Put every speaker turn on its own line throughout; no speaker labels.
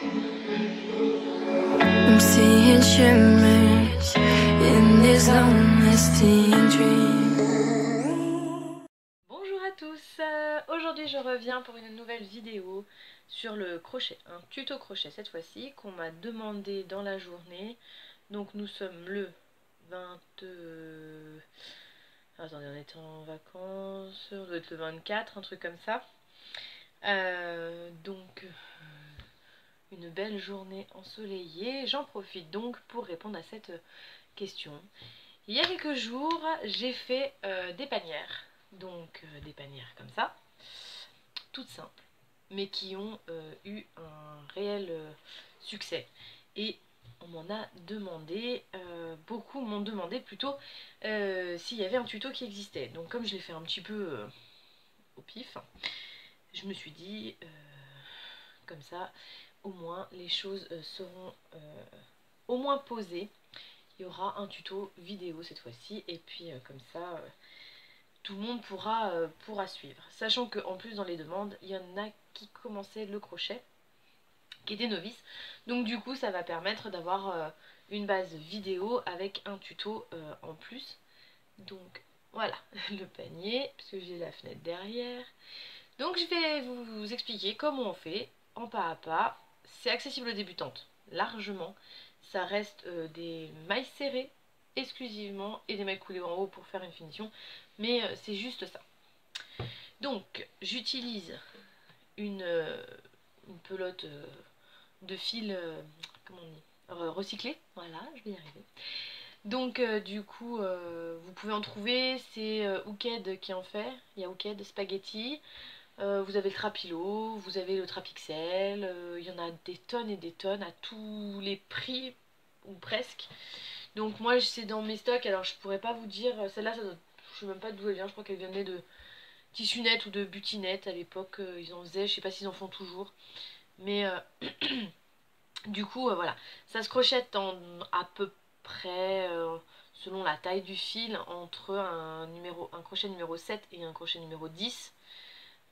I'm seeing shimmers in this long-lasting dream.
Bonjour à tous, aujourd'hui je reviens pour une nouvelle vidéo sur le crochet, un tuto crochet cette fois-ci qu'on m'a demandé dans la journée. Donc nous sommes le 20... Attendez, on était en vacances, on doit être le 24, un truc comme ça. Une belle journée ensoleillée. J'en profite donc pour répondre à cette question. Il y a quelques jours, j'ai fait des panières. Donc des panières comme ça, toutes simples, mais qui ont eu un réel succès. Et on m'en a demandé, beaucoup m'ont demandé plutôt s'il y avait un tuto qui existait. Donc comme je l'ai fait un petit peu au pif, je me suis dit, comme ça, au moins les choses seront au moins posées. Il y aura un tuto vidéo cette fois-ci, et puis comme ça, tout le monde pourra suivre. Sachant qu'en plus dans les demandes, il y en a qui commençaient le crochet, qui étaient novices. Donc du coup, ça va permettre d'avoir une base vidéo avec un tuto en plus. Donc voilà, le panier, puisque j'ai la fenêtre derrière. Donc je vais vous expliquer comment on fait en pas à pas. C'est accessible aux débutantes, largement. Ça reste des mailles serrées exclusivement et des mailles coulées en haut pour faire une finition. Mais c'est juste ça. Donc j'utilise une pelote de fil, comment on dit, recyclé. Voilà, je vais y arriver. Donc du coup, vous pouvez en trouver, c'est Hooked qui en fait. Il y a Hooked, Spaghetti. Vous avez le Trapilo, vous avez le Trapixel, il y en a des tonnes et des tonnes à tous les prix, ou presque. Donc moi c'est dans mes stocks, alors je pourrais pas vous dire, celle-là, je sais même pas d'où elle vient, je crois qu'elle venait de Tissunet ou de Butinet à l'époque, ils en faisaient, je sais pas s'ils en font toujours. Mais du coup, voilà, ça se crochette en à peu près, selon la taille du fil, entre un crochet numéro 7 et un crochet numéro 10.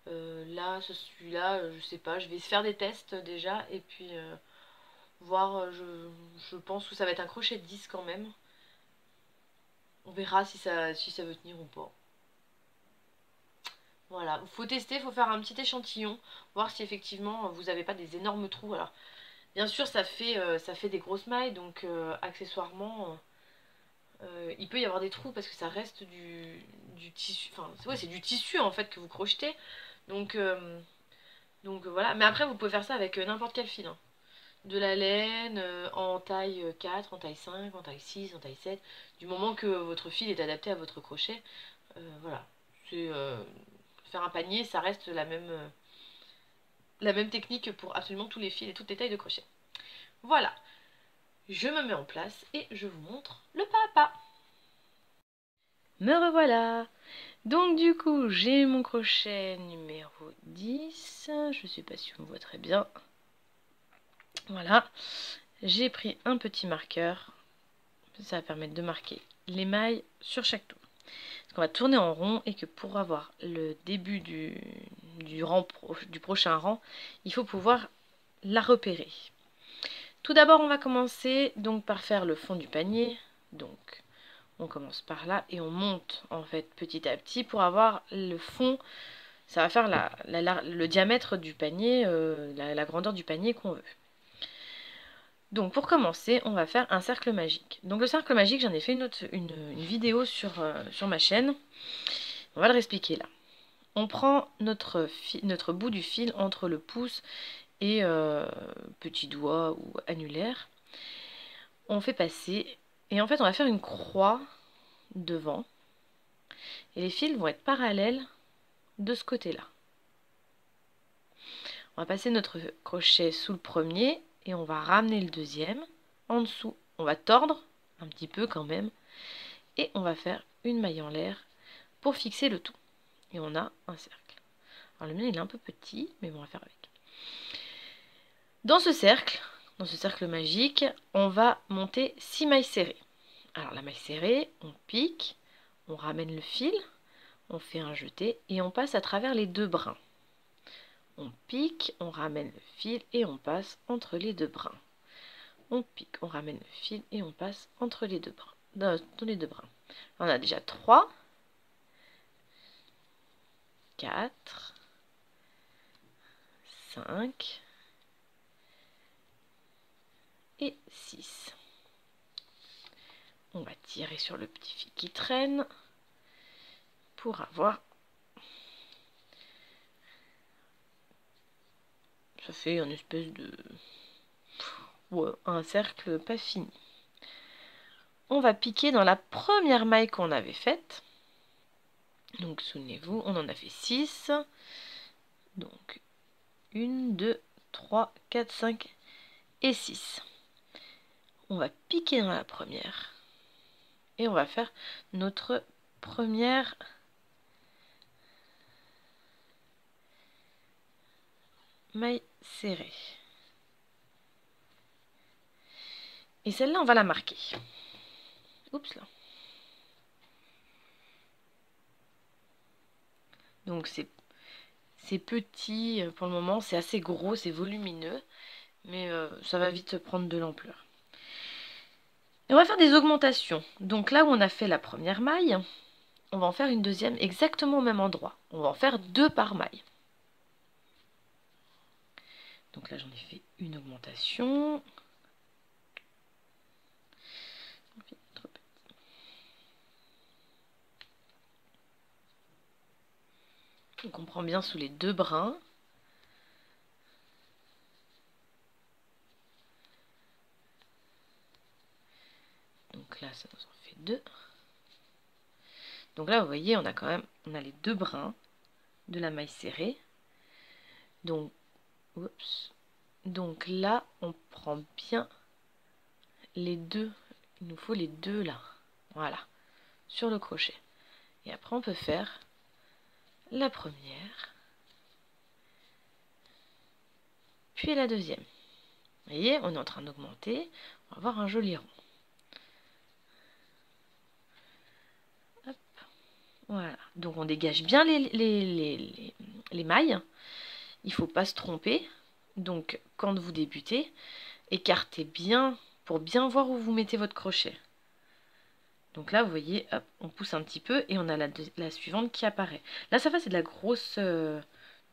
Là, celui-là, je sais pas, je vais faire des tests déjà et puis voir, je pense que ça va être un crochet de 10 quand même. On verra si ça veut tenir ou pas. Voilà, il faut tester, il faut faire un petit échantillon, voir si effectivement vous n'avez pas des énormes trous. Alors, bien sûr, ça fait des grosses mailles, donc accessoirement, il peut y avoir des trous parce que ça reste du tissu, enfin, ouais, c'est du tissu en fait que vous crochetez. Donc voilà, mais après vous pouvez faire ça avec n'importe quel fil, hein. De la laine, en taille 4, en taille 5, en taille 6, en taille 7, du moment que votre fil est adapté à votre crochet. Voilà, faire un panier, ça reste la même technique pour absolument tous les fils et toutes les tailles de crochet. Voilà, je me mets en place et je vous montre le pas à pas. Me revoilà. Donc du coup, j'ai mon crochet numéro 10. Je sais pas si on voit très bien. Voilà. J'ai pris un petit marqueur. Ça va permettre de marquer les mailles sur chaque tour. Parce qu'on va tourner en rond et que pour avoir le début du prochain rang, il faut pouvoir la repérer. Tout d'abord, on va commencer donc par faire le fond du panier. Donc on commence par là et on monte en fait petit à petit pour avoir le fond. Ça va faire le diamètre du panier, la grandeur du panier qu'on veut. Donc pour commencer, on va faire un cercle magique. Donc le cercle magique, j'en ai fait une vidéo sur ma chaîne. On va le réexpliquer là. On prend notre bout du fil entre le pouce et petit doigt ou annulaire. On fait passer et en fait on va faire une croix devant. Et les fils vont être parallèles de ce côté-là. On va passer notre crochet sous le premier et on va ramener le deuxième en dessous. On va tordre un petit peu quand même et on va faire une maille en l'air pour fixer le tout. Et on a un cercle. Alors le mien il est un peu petit, mais bon, on va faire avec. Dans ce cercle magique, on va monter 6 mailles serrées. Alors la maille serrée, on pique, on ramène le fil, on fait un jeté et on passe à travers les deux brins. On pique, on ramène le fil et on passe entre les deux brins. On pique, on ramène le fil et on passe entre les deux brins. Dans les deux brins. On a déjà 3, 4, 5 et 6. On va tirer sur le petit fil qui traîne pour avoir... Ça fait une espèce de... Ouais, un cercle pas fini. On va piquer dans la première maille qu'on avait faite. Donc souvenez-vous, on en a fait 6. Donc 1, 2, 3, 4, 5 et 6. On va piquer dans la première. Et on va faire notre première maille serrée. Et celle-là, on va la marquer. Oups là. Donc c'est petit pour le moment, c'est assez gros, c'est volumineux, mais ça va vite prendre de l'ampleur. Et on va faire des augmentations. Donc là où on a fait la première maille, on va en faire une deuxième exactement au même endroit. On va en faire 2 par maille. Donc là j'en ai fait une augmentation. Donc on prend bien sous les 2 brins. Donc là ça nous en fait 2. Donc là vous voyez on a les 2 brins de la maille serrée. Donc, oups. Donc là on prend bien les 2. Il nous faut les 2 là. Voilà. Sur le crochet. Et après on peut faire la première. Puis la deuxième. Vous voyez, on est en train d'augmenter. On va avoir un joli rond. Hop. Voilà. Donc on dégage bien les mailles. Il ne faut pas se tromper. Donc quand vous débutez, écartez bien pour bien voir où vous mettez votre crochet. Donc là, vous voyez, hop, on pousse un petit peu et on a la suivante qui apparaît. Là, ça va, c'est de la grosse...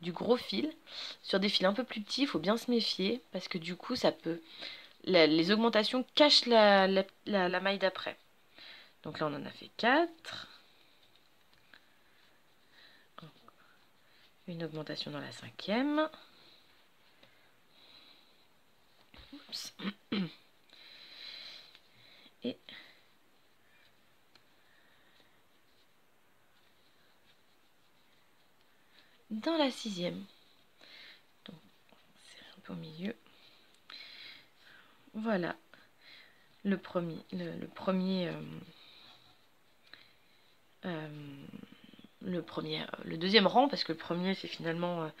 du gros fil. Sur des fils un peu plus petits, il faut bien se méfier parce que du coup, ça peut... les augmentations cachent la maille d'après. Donc là, on en a fait 4. Une augmentation dans la 5e. Oups. Et... dans la 6e. Donc, c'est un peu au milieu. Voilà. Le deuxième rang, parce que le premier c'est finalement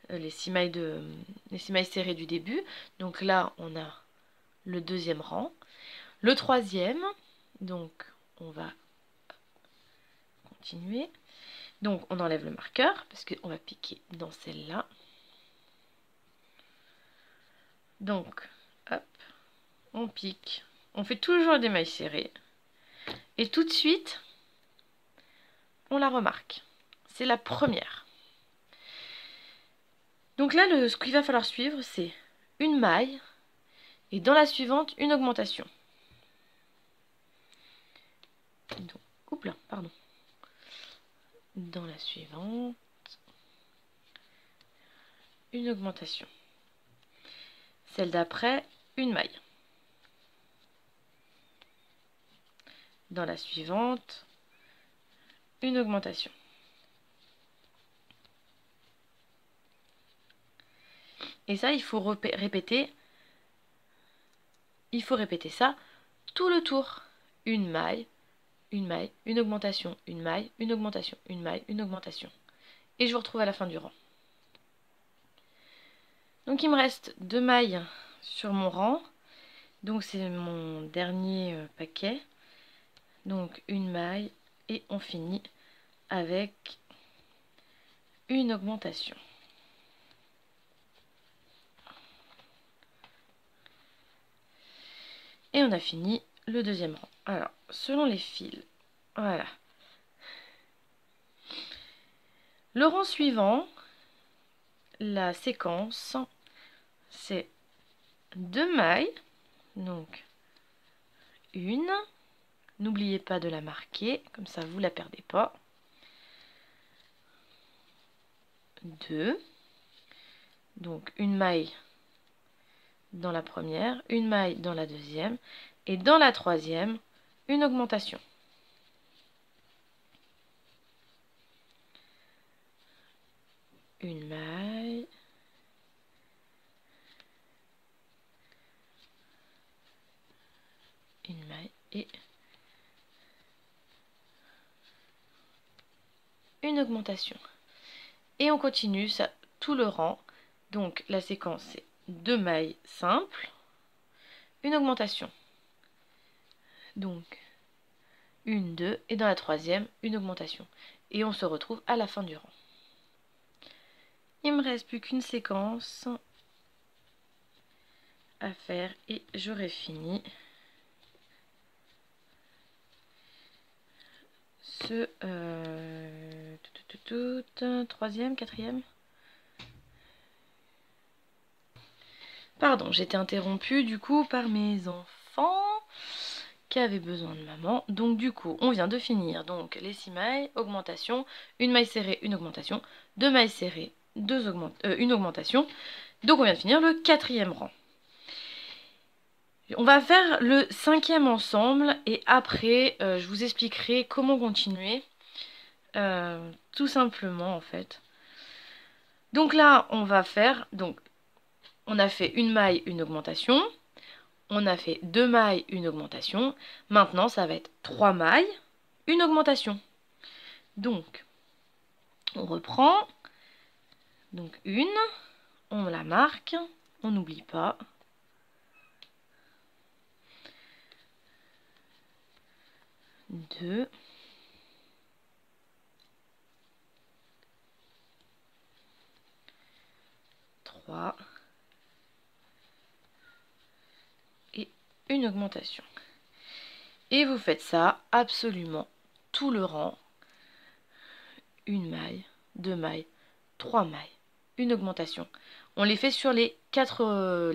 les 6 mailles serrées du début. Donc là on a le deuxième rang. Le troisième, donc on va continuer. Donc on enlève le marqueur parce qu'on va piquer dans celle-là. Donc hop, on pique. On fait toujours des mailles serrées. Et tout de suite, on la remarque. C'est la première. Donc là, ce qu'il va falloir suivre, c'est une maille et dans la suivante, une augmentation. Donc, oups là, pardon. Dans la suivante, une augmentation. Celle d'après, une maille. Dans la suivante, une augmentation. Et ça, il faut répéter. Il faut répéter ça tout le tour. Une maille, une augmentation, une maille, une augmentation, une maille, une augmentation. Et je vous retrouve à la fin du rang. Donc il me reste 2 mailles sur mon rang. Donc c'est mon dernier paquet. Donc une maille et on finit avec une augmentation. on a fini le deuxième rang. Alors, selon les fils, voilà. Le rang suivant, la séquence, c'est 2 mailles, donc une, n'oubliez pas de la marquer, comme ça vous la perdez pas, 2, donc une maille dans la première, une maille dans la deuxième, et dans la troisième, une augmentation. Une maille, une maille et une augmentation. Et on continue ça tout le rang. Donc la séquence c'est 2 mailles simples, une augmentation. Donc une, 2 et dans la troisième une augmentation. Et on se retrouve à la fin du rang. Il me reste plus qu'une séquence à faire et j'aurai fini ce troisième, quatrième. Pardon, j'étais interrompue du coup par mes enfants qui avaient besoin de maman. Donc du coup, on vient de finir donc les 6 mailles, augmentation, une maille serrée, une augmentation, 2 mailles serrées, une augmentation. Donc on vient de finir le quatrième rang. On va faire le 5e ensemble et après je vous expliquerai comment continuer. Tout simplement en fait. Donc là on va faire, donc on a fait une maille, une augmentation. On a fait 2 mailles, une augmentation. Maintenant ça va être 3 mailles, une augmentation. Donc on reprend. Donc une, on la marque, on n'oublie pas. 2, 3 et une augmentation. Et vous faites ça absolument tout le rang. Une maille, 2 mailles, 3 mailles, une augmentation. On les fait sur les 4...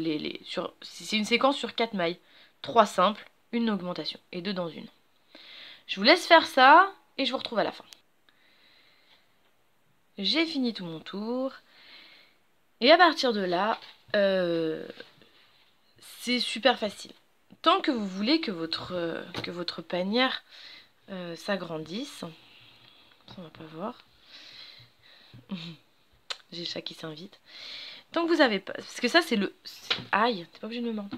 c'est une séquence sur 4 mailles. 3 simples, une augmentation et 2 dans une. Je vous laisse faire ça et je vous retrouve à la fin. J'ai fini tout mon tour. Et à partir de là, c'est super facile. Tant que vous voulez que votre panière s'agrandisse, on va pas voir. J'ai le chat qui s'invite. Tant que vous avez pas... Parce que ça, c'est le... Aïe, t'es pas obligé de me mordre.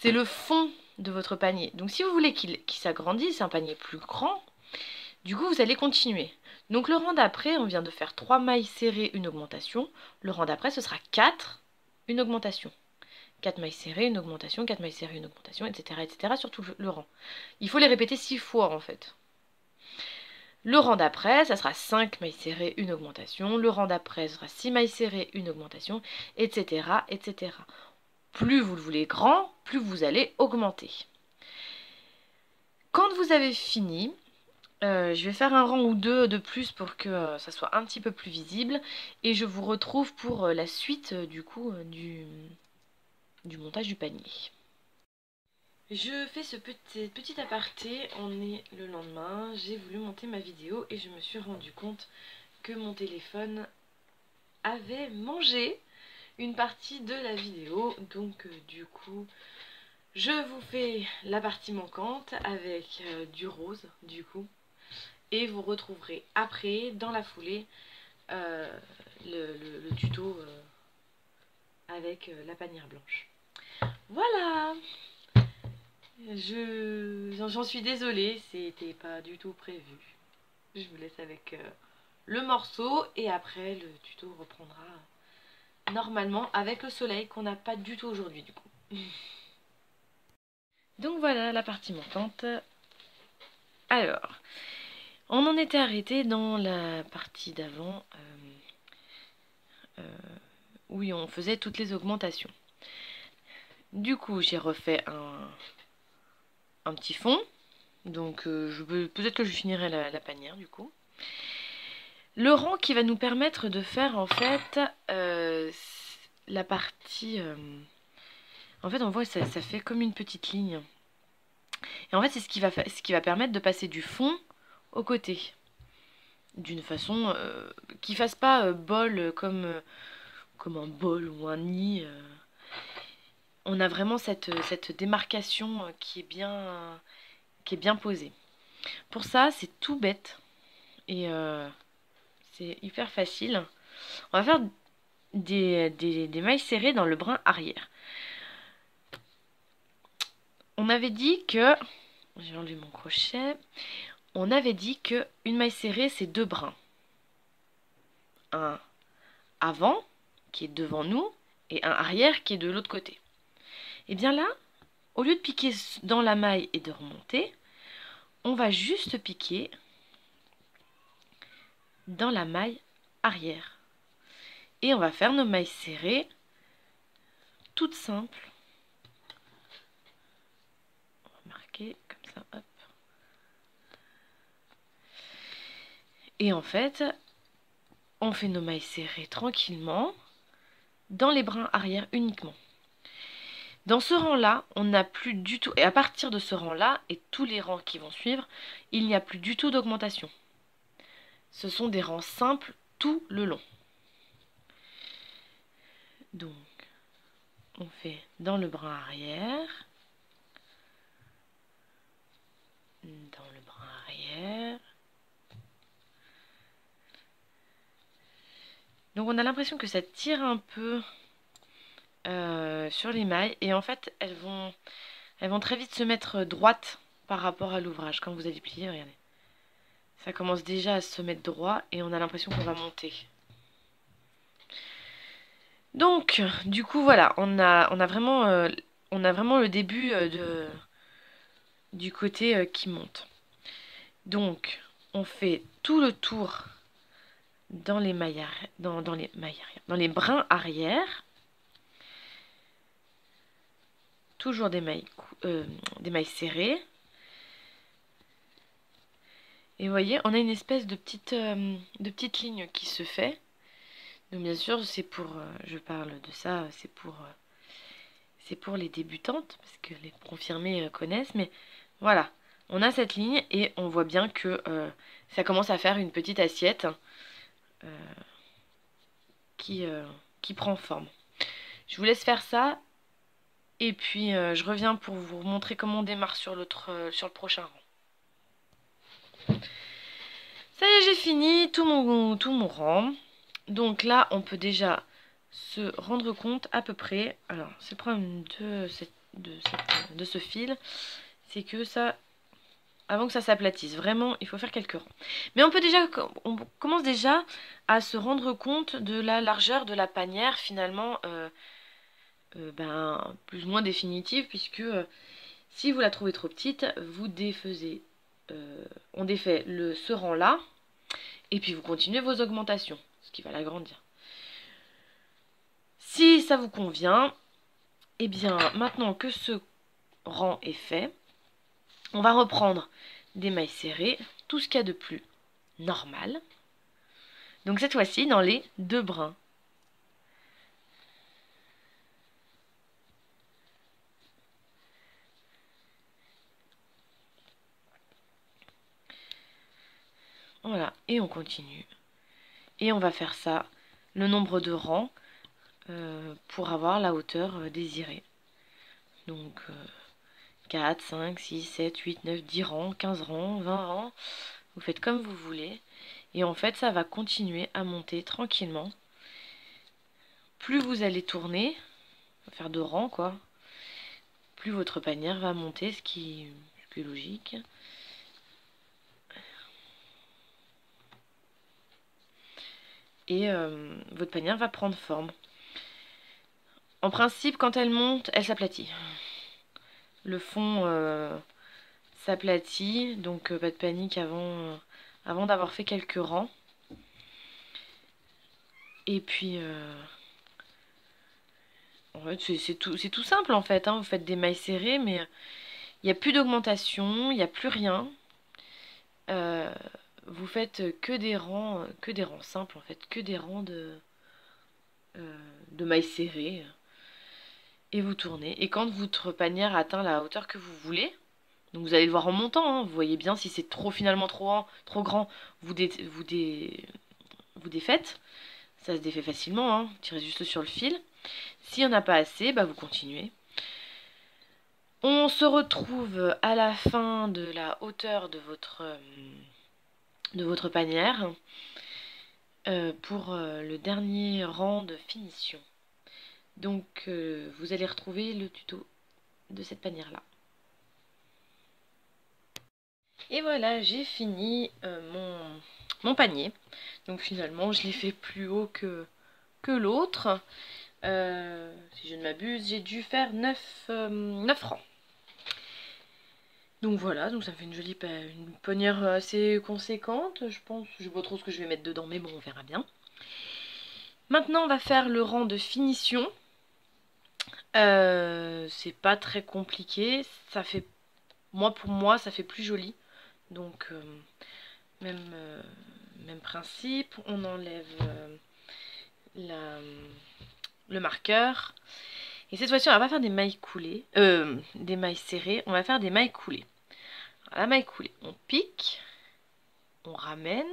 C'est le fond de votre panier. Donc si vous voulez qu'il s'agrandisse, un panier plus grand, du coup, vous allez continuer. Donc le rang d'après, on vient de faire 3 mailles serrées, une augmentation. Le rang d'après, ce sera 4, une augmentation. 4 mailles serrées, une augmentation, 4 mailles serrées, une augmentation, etc. etc. sur tout le rang. Il faut les répéter 6 fois en fait. Le rang d'après, ça sera 5 mailles serrées, une augmentation. Le rang d'après, ce sera 6 mailles serrées, une augmentation, etc. etc. Plus vous le voulez grand, plus vous allez augmenter. Quand vous avez fini, je vais faire un rang ou deux de plus pour que ça soit un petit peu plus visible. Et je vous retrouve pour la suite du coup du montage du panier. Je fais ce petit aparté, on est le lendemain, j'ai voulu monter ma vidéo et je me suis rendu compte que mon téléphone avait mangé une partie de la vidéo. Donc du coup, je vous fais la partie manquante avec du rose du coup. Et vous retrouverez après, dans la foulée, le tuto avec la panière blanche. Voilà! J'en suis désolée, c'était pas du tout prévu. Je vous laisse avec le morceau et après le tuto reprendra normalement avec le soleil qu'on n'a pas du tout aujourd'hui du coup. Donc voilà la partie manquante. Alors, on en était arrêté dans la partie d'avant où on faisait toutes les augmentations. Du coup, j'ai refait un petit fond. Donc peut-être que je finirai la panière du coup. Le rang qui va nous permettre de faire en fait la partie... en fait on voit ça fait comme une petite ligne. Et en fait c'est ce qui va permettre de passer du fond au côté. D'une façon qui fasse pas bol comme un bol ou un nid. On a vraiment cette démarcation qui est bien posée. Pour ça, c'est tout bête et c'est hyper facile. On va faire des mailles serrées dans le brin arrière. On avait dit que... J'ai enlevé mon crochet. On avait dit que une maille serrée, c'est 2 brins. Un avant, qui est devant nous, et un arrière, qui est de l'autre côté. Et bien là, au lieu de piquer dans la maille et de remonter, on va juste piquer dans la maille arrière. Et on va faire nos mailles serrées, toutes simples. On va marquer comme ça, hop. Et en fait, on fait nos mailles serrées tranquillement, dans les brins arrière uniquement. Dans ce rang-là, on n'a plus du tout, et à partir de ce rang-là, et tous les rangs qui vont suivre, il n'y a plus du tout d'augmentation. Ce sont des rangs simples tout le long. Donc, on fait dans le brin arrière, dans le brin arrière. Donc on a l'impression que ça tire un peu sur les mailles, et en fait elles vont très vite se mettre droites par rapport à l'ouvrage. Quand vous allez plier, regardez. Ça commence déjà à se mettre droit et on a l'impression qu'on va monter. Donc, du coup, voilà, on a vraiment le début du côté qui monte. Donc, on fait tout le tour dans les mailles, dans les brins arrière. Toujours des mailles serrées. Et vous voyez, on a une espèce de petite ligne qui se fait. Donc bien sûr, c'est pour, je parle de ça, c'est pour les débutantes, parce que les confirmées connaissent, mais voilà, on a cette ligne et on voit bien que ça commence à faire une petite assiette qui prend forme. Je vous laisse faire ça, et puis je reviens pour vous montrer comment on démarre sur le prochain rang. Ça y est, j'ai fini tout mon rang. Donc là, on peut déjà se rendre compte à peu près. Alors, c'est le problème de ce fil, c'est que ça, avant que ça s'aplatisse, vraiment, il faut faire quelques rangs. Mais on commence déjà à se rendre compte de la largeur de la panière, finalement, plus ou moins définitive, puisque si vous la trouvez trop petite, vous défaisez. On défait ce rang-là, et puis vous continuez vos augmentations, ce qui va l'agrandir. Si ça vous convient, et bien maintenant que ce rang est fait, on va reprendre des mailles serrées, tout ce qu'il y a de plus normal. Donc cette fois-ci dans les 2 brins. Voilà, et on continue. Et on va faire ça, le nombre de rangs, pour avoir la hauteur désirée. Donc 4, 5, 6, 7, 8, 9, 10 rangs, 15 rangs, 20 rangs. Vous faites comme vous voulez. Et en fait, ça va continuer à monter tranquillement. Plus vous allez tourner, faire 2 rangs quoi, plus votre panière va monter, ce qui est logique. Et votre panière va prendre forme. En principe, quand elle monte, elle s'aplatit. Le fond s'aplatit, donc pas de panique avant d'avoir fait quelques rangs. Et puis, en fait, c'est tout simple en fait. Hein. Vous faites des mailles serrées, mais Il n'y a plus d'augmentation, il n'y a plus rien. Vous faites que des rangs simples en fait, que des rangs de mailles serrées. Et vous tournez. Et quand votre panière atteint la hauteur que vous voulez, donc vous allez le voir en montant, hein, vous voyez bien si c'est finalement trop grand, vous défaites. Ça se défait facilement, hein, tirez juste sur le fil. S'il n'y en a pas assez, bah vous continuez. On se retrouve à la fin de la hauteur de votre panière pour le dernier rang de finition. Donc vous allez retrouver le tuto de cette panière-là. Et voilà, j'ai fini mon panier. Donc finalement, je l'ai fait plus haut que l'autre. Si je ne m'abuse, j'ai dû faire 9 rangs. Donc voilà, donc ça fait une panière assez conséquente, je pense. Je sais pas trop ce que je vais mettre dedans, mais bon, on verra bien. Maintenant, on va faire le rang de finition. C'est pas très compliqué. Pour moi, ça fait plus joli. Donc, même principe. On enlève le marqueur. Et cette fois-ci, on va pas faire des mailles coulées, des mailles serrées. On va faire des mailles coulées. Alors, la maille coulée, on pique, on ramène,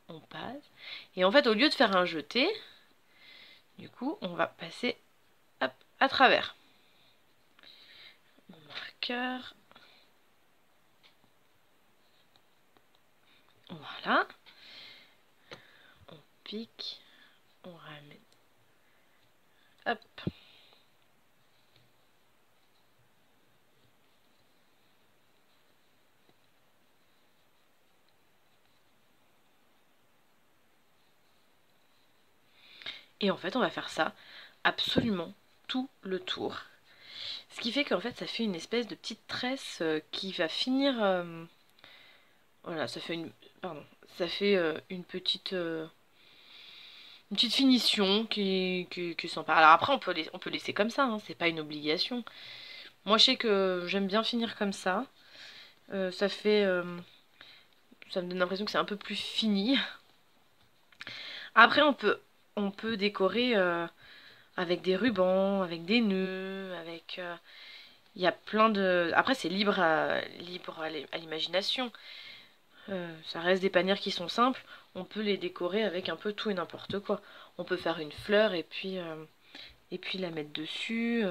on passe. Et en fait, au lieu de faire un jeté, du coup, on va passer hop, à travers. Mon marqueur. Voilà. On pique, on ramène. Hop. Et en fait, on va faire ça absolument tout le tour. Ce qui fait qu'en fait, ça fait une espèce de petite tresse qui va finir... voilà, ça fait une petite finition qui est sympa. Alors après, on peut laisser comme ça, hein, c'est pas une obligation. Moi, je sais que j'aime bien finir comme ça. Ça me donne l'impression que c'est un peu plus fini. Après, on peut décorer avec des rubans, avec des nœuds, avec... il y a plein de... Après, c'est libre à l'imagination. Ça reste des panières qui sont simples. On peut les décorer avec un peu tout et n'importe quoi. On peut faire une fleur et puis la mettre dessus.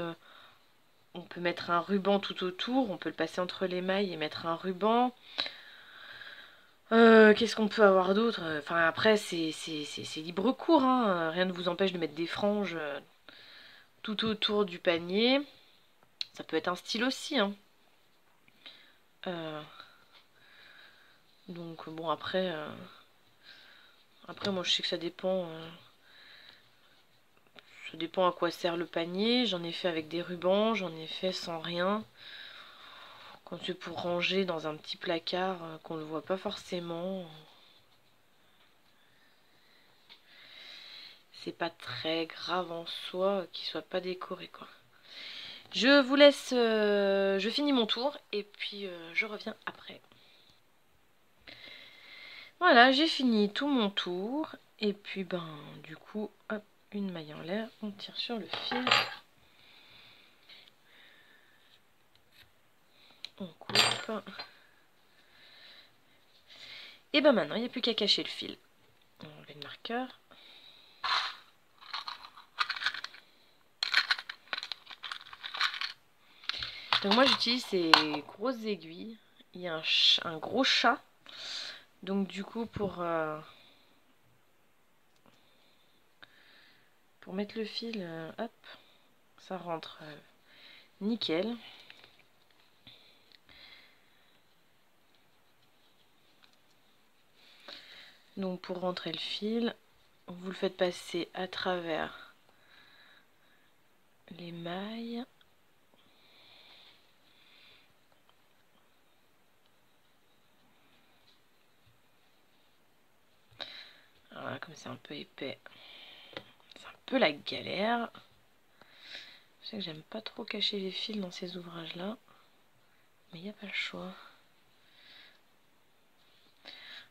On peut mettre un ruban tout autour. On peut le passer entre les mailles et mettre un ruban. Qu'est-ce qu'on peut avoir d'autre? Enfin, après, c'est libre cours, hein. Rien ne vous empêche de mettre des franges tout autour du panier. Ça peut être un style aussi, hein. Donc, bon, après, moi, je sais que ça dépend. Ça dépend à quoi sert le panier. J'en ai fait avec des rubans, j'en ai fait sans rien. Quand c'est pour ranger dans un petit placard qu'on ne voit pas forcément. C'est pas très grave en soi qu'il soit pas décoré, quoi. Je vous laisse, je finis mon tour et puis je reviens après. Voilà, j'ai fini tout mon tour et puis ben du coup, hop, une maille en l'air, on tire sur le fil. On coupe. Et ben maintenant, il n'y a plus qu'à cacher le fil. On enlève le marqueur. Donc moi j'utilise ces grosses aiguilles. Il y a un gros chat. Donc du coup pour mettre le fil, hop, ça rentre nickel. Donc pour rentrer le fil, vous le faites passer à travers les mailles. Voilà, comme c'est un peu épais, c'est un peu la galère. Je sais que j'aime pas trop cacher les fils dans ces ouvrages-là. Mais il n'y a pas le choix.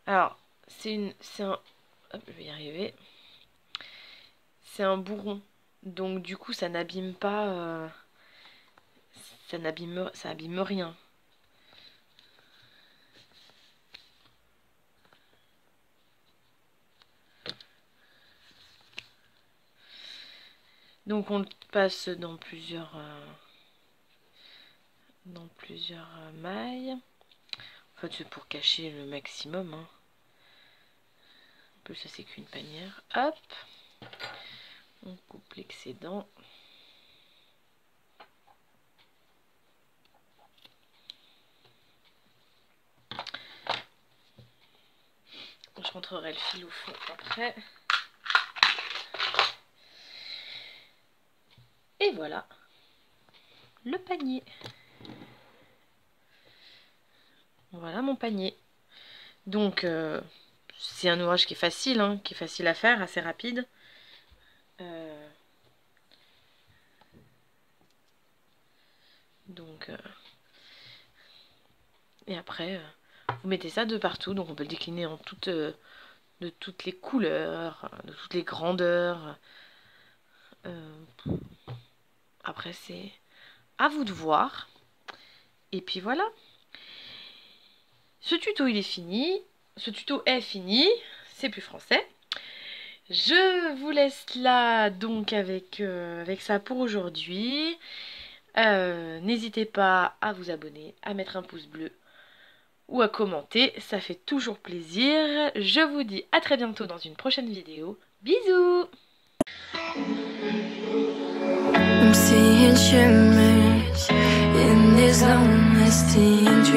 Alors, c'est un... Hop, je vais y arriver. C'est un bourron. Donc du coup, ça n'abîme pas... ça abîme rien. Donc on le passe dans plusieurs mailles. En fait, c'est pour cacher le maximum. Hein. En plus, ça c'est qu'une panière. Hop, on coupe l'excédent. Je rentrerai le fil au fond après. Et voilà le panier. Voilà mon panier. Donc c'est un ouvrage qui est facile, hein, qui est facile à faire, assez rapide. Et après vous mettez ça de partout. Donc on peut le décliner en de toutes les couleurs, de toutes les grandeurs. Après c'est à vous de voir. Et puis voilà. Ce tuto il est fini. Ce tuto est fini. C'est plus français. Je vous laisse là donc avec ça pour aujourd'hui. N'hésitez pas à vous abonner, à mettre un pouce bleu ou à commenter. Ça fait toujours plaisir. Je vous dis à très bientôt dans une prochaine vidéo. Bisous!
I'm seeing shimmers in these long lasting dreams.